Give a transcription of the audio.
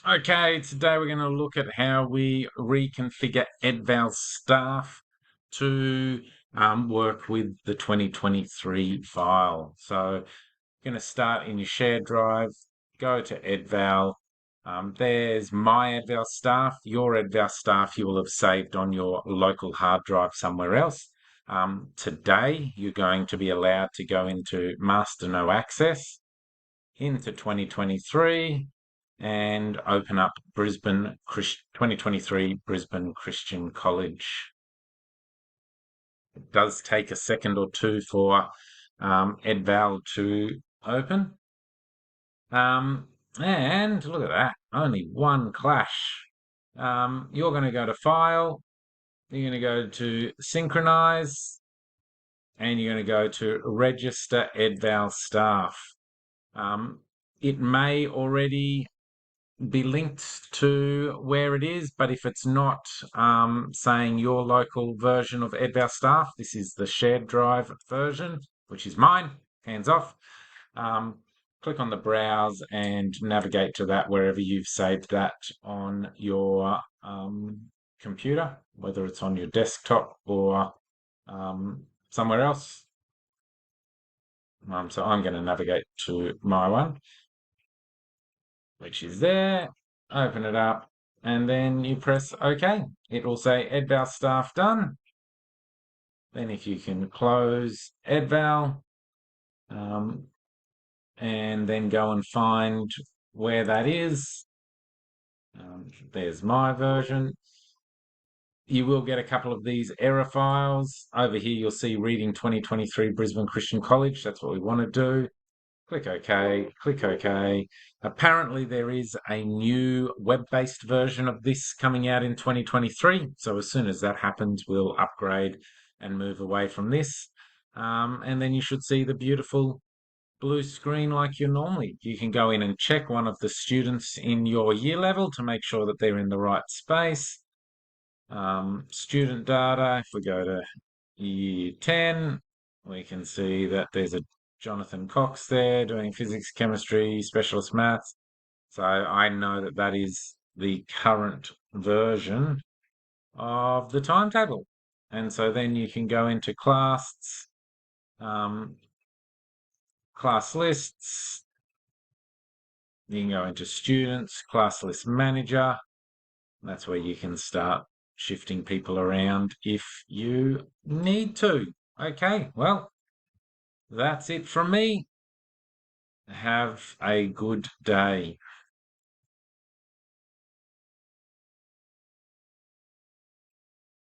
Okay, today we're going to look at how we reconfigure EdvalStaff to work with the 2023 file. So you're going to start in your shared drive, go to Edval. There's my EdvalStaff, your EdvalStaff you will have saved on your local hard drive somewhere else. Today you're going to be allowed to go into Master No Access, into 2023 and open up 2023 Brisbane Christian College. It does take a second or two for Edval to open. And look at that, only one clash. You're going to go to File, you're going to go to Synchronize, and you're going to go to Register EdvalStaff. It may already be linked to where it is, but if it's not saying your local version of EdvalStaff, this is the shared drive version, which is mine, hands off. Click on the browse and navigate to that wherever you've saved that on your computer, whether it's on your desktop or somewhere else. So I'm going to navigate to my one, which is there. Open it up, and then you press OK. It will say EdvalStaff done. Then if you can close Edval, and then go and find where that is. There's my version. You will get a couple of these error files. Over here you'll see Reading 2023 Brisbane Christian College. That's what we want to do. Click OK, click OK. Apparently there is a new web-based version of this coming out in 2023. So as soon as that happens, we'll upgrade and move away from this. And then you should see the beautiful blue screen like you normally. You can go in and check one of the students in your year level to make sure that they're in the right space. Student data, if we go to year 10, we can see that there's a Jonathan Cox there doing physics, chemistry, specialist maths. So I know that that is the current version of the timetable. And so then you can go into class, class lists. You can go into students, class list manager. That's where you can start shifting people around if you need to. Okay, well, that's it from me. Have a good day.